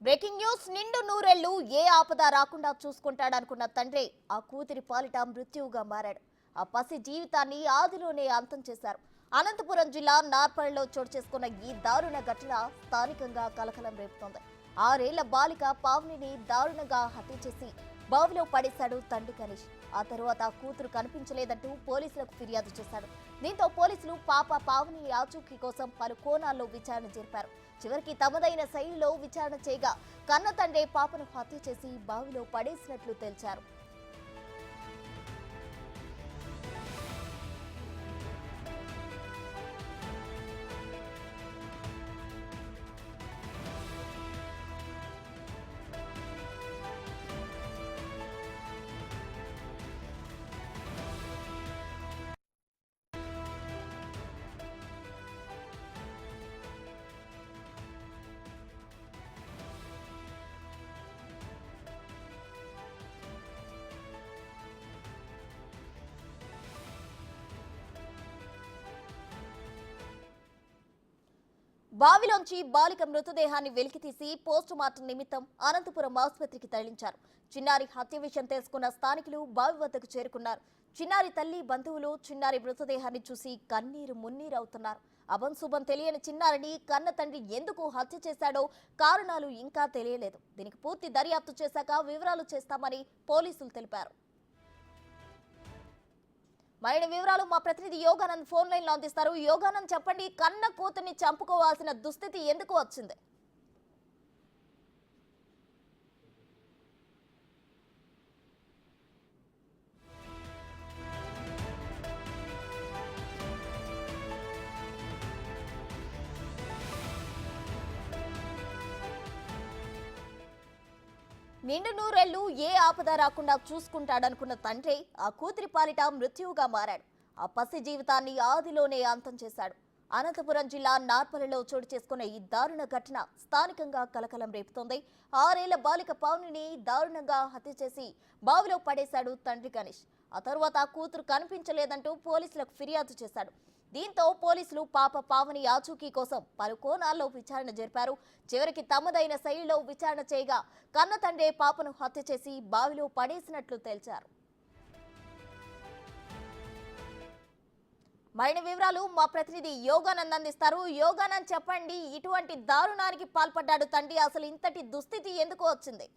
Breaking news. నిండు నూరెళ్లు ఏ ఆపద రాకుండా చూసుకుంటాడనుకున్న తండ్రి ఆ కూతురి పాలిట మృత్యువుగా మారాడు. ఆ పసి జీవితాన్ని ఆదిలోనే అంతం చేశారు. అనంతపురం జిల్లా నార్పల్లిలో చోటు చేసుకున్న ఈ దారుణ ఘటన స్థానికంగా కలకలం రేపుతోంది. 6 ఏళ్ల బాలిక పావనిని దారుణంగా హత్య చేసి బావిలో పడేశాడు తండ్రి గణేష్. ఆ తరువాత కూతురు కనిపించలేదంటూ పోలీసులకు ఫిర్యాదు చేశాడు. దీంతో పోలీసులు పాప పావని ఆచూకీ కోసం పలు కోణాల్లో విచారణ జరిపారు. చివరికి తమదైన శైలిలో విచారణ చేయగా కన్న తండ్రి పాపను హత్య చేసి బావిలో పడేసినట్లు తేల్చారు. బావిలోంచి బాలిక మృతదేహాన్ని వెలికితీసి పోస్టు మార్టం నిమిత్తం అనంతపురం ఆసుపత్రికి తరలించారు. చిన్నారి హత్య విషయం తెలుసుకున్న స్థానికులు బావి వద్దకు చేరుకున్నారు. చిన్నారి తల్లి బంధువులు చిన్నారి మృతదేహాన్ని చూసి కన్నీరు మున్నీరవుతున్నారు. అభంశుభం తెలియని చిన్నారిని కన్న తండ్రి ఎందుకు హత్య చేశాడో కారణాలు ఇంకా తెలియలేదు. దీనికి పూర్తి దర్యాప్తు చేశాక వివరాలు చేస్తామని పోలీసులు తెలిపారు. మరిన్ని వివరాలు మా ప్రతినిధి యోగానంద్ ఫోన్ లైన్ లో అందిస్తారు. యోగానంద్, చెప్పండి, కన్న కూతుర్ని చంపుకోవాల్సిన దుస్థితి ఎందుకు వచ్చింది? నిండు నూరేళ్లు ఏ ఆపద రాకుండా చూసుకుంటాడనుకున్న తండ్రి ఆ కూతురి పాలిట మృత్యువుగా మారాడు. ఆ పసి జీవితాన్ని ఆదిలోనే అంతం చేశాడు. అనంతపురం జిల్లా నార్పల్లిలో చోటు చేసుకున్న ఈ దారుణ ఘటన స్థానికంగా కలకలం రేపుతోంది. 6 ఏళ్ల బాలిక పావనిని దారుణంగా హత్య చేసి బావిలో పడేశాడు తండ్రి గణేష్. ఆ తరువాత కూతురు కనిపించలేదంటూ పోలీసులకు ఫిర్యాదు చేశాడు. దీంతో పోలీసులు పాప పావని ఆచూకీ కోసం పలు కోణాల్లో విచారణ జరిపారు. చివరికి తమదైన శైలిలో విచారణ చేయగా కన్న తండ్రి పాపను హత్య చేసి బావిలో పడేసినట్లు తేల్చారు. మరిన్ని వివరాలు మా ప్రతినిధి యోగానంద్ అందిస్తారు. యోగానంద్, చెప్పండి, ఇటువంటి దారుణానికి పాల్పడ్డాడు తండ్రి, అసలు ఇంతటి దుస్థితి ఎందుకు వచ్చింది?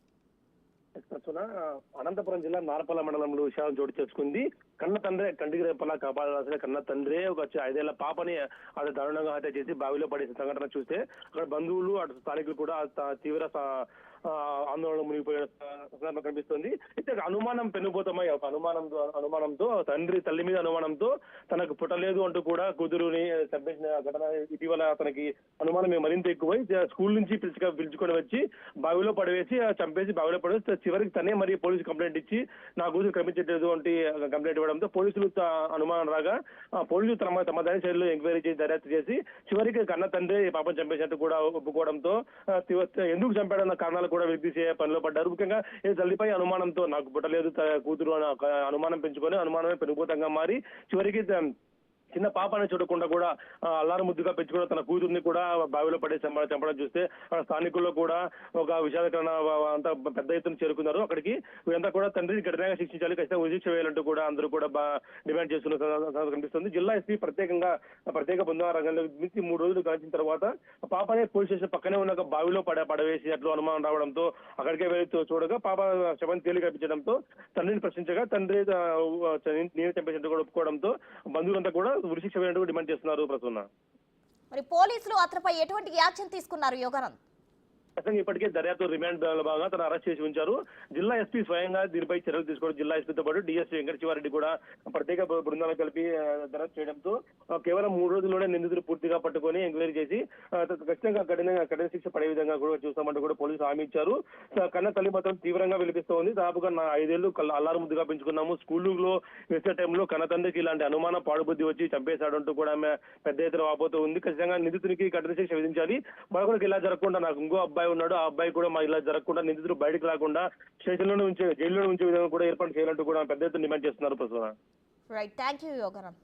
అనంతపురం జిల్లా నార్పల్ల మండలంలో విషయాలు చోటు చేసుకుంది. కన్న తండ్రి కంటికి రేపలా కాపాడాల్సిన కన్న తండ్రి ఒక 5 ఏళ్ల పాపని అది దారుణంగా హత్య చేసి బావిలో పడేసిన సంఘటన చూస్తే అక్కడ బంధువులు అటు స్థానికులు కూడా తీవ్ర ఆందోళన మునిగిపోయిన కనిపిస్తుంది. అయితే అనుమానం పెనుభూతమై ఒక అనుమానంతో తల్లి మీద అనుమానంతో తనకు పుట్టలేదు అంటూ కూడా కూతురుని చంపేసిన ఘటన ఇటీవల అతనికి అనుమానం మరింత ఎక్కువై స్కూల్ నుంచి పిలుచుకొని వచ్చి బావిలో పడవేసి చంపేసి బావిలో పడవేసి చివరికి తనే మరి పోలీసు కంప్లైంట్ ఇచ్చి నా కూతురు కనిపించట్లేదు అంటే కంప్లైంట్ ఇవ్వడంతో పోలీసులు అనుమానం రాగా పోలీసులు తమ దాని శైలిలో ఎంక్వైరీ చేసి దర్యాప్తు చేసి చివరికి కన్న తండ్రి పాపం చంపేసినట్టు కూడా ఒప్పుకోవడంతో ఎందుకు చంపాడన్న కారణాలు కూడా వ్యక్తి పనిలో పడ్డారు. ముఖ్యంగా ఈ తల్లిపై అనుమానంతో నాకు పుట్టలేదు కూతురు అనుమానం పెంచుకొని అనుమానమే పెనుభూతంగా మారి చివరికి చిన్న పాపని చూడకుండా కూడా అల్లారు ముద్దుగా పెంచుకున్న తన కూతుర్ని కూడా బావిలో పడే చంపడం చూస్తే స్థానికుల్లో కూడా ఒక విషాదకరణ అంతా పెద్ద ఎత్తున చేరుకున్నారు. అక్కడికి వీరంతా కూడా తండ్రిని కఠినంగా శిక్షించాలి, ఖచ్చితంగా ఉరిశిక్ష వేయాలంటూ కూడా అందరూ కూడా డిమాండ్ చేస్తున్న కనిపిస్తుంది. జిల్లా ఎస్పీ ప్రత్యేక బృందం రంగంలో మించి 3 రోజులు గడిచిన తర్వాత పాపనే పోలీస్ స్టేషన్ పక్కనే ఉన్న బావిలో పడవేసినట్లు అనుమానం రావడంతో అక్కడికే వెళ్ళి చూడగా పాప శవం తేలి కనిపించడంతో తండ్రిని ప్రశ్నించగా తండ్రి నేను చంపేసినట్టు కూడా ఒప్పుకోవడంతో బంధువులంతా కూడా ఉరిశిక్ష వేయాలంటూ డిమాండ్ చేస్తున్నారు. ప్రసన్న, మరి పోలీసులు అతనిపై ఎటువంటి యాక్షన్ తీసుకున్నారు యోగానంద్? ఇప్పటికే దర్యాప్తు రిమాండ్ భాగంగా తను అరెస్ట్ చేసి ఉంచారు. జిల్లా ఎస్పీ స్వయంగా దీనిపై చర్యలు తీసుకోవడం, జిల్లా ఎస్పీతో పాటు డిఎస్పీ వెంకట శివారెడ్డి కూడా ప్రత్యేక బృందాలను కలిపి దర్యాప్తు చేయడంతో కేవలం 3 రోజుల్లోనే నిందితులు పూర్తిగా పట్టుకొని ఎంక్వైరీ చేసి ఖచ్చితంగా కఠిన శిక్ష పడే విధంగా కూడా చూస్తామంటూ కూడా పోలీసులు హామీ ఇచ్చారు. కన్న తల్లి మాత్రం తీవ్రంగా విలిపిస్తోంది. దాదాపుగా 5 ఏళ్లు అల్లారు ముద్దుగా పెంచుకున్నాము, స్కూల్లో వేసే టైంలో కన్న తండ్రికి ఇలాంటి అనుమానం పాడుబుద్ధి వచ్చి చంపేశాడు అంటూ కూడా ఆమె పెద్ద ఎత్తున వాపోతూ ఉంది. ఖచ్చితంగా నిందితునికి కఠిన శిక్ష విధించాలి. మరొకరికి ఇలా జరగకుండా, నాకు ఇంకో అబ్బాయి ఉన్నాడు, ఆ అబ్బాయి కూడా ఇలా జరగకుండా నిందితులు బయటకు రాకుండా స్టేషన్లోనే జైల్లోనే ఉంచే విధంగా కూడా ఏర్పాటు చేయాలంటూ కూడా పెద్ద ఎత్తున డిమాండ్ చేస్తున్నారు. Prasanna, right, thank you Yoganand.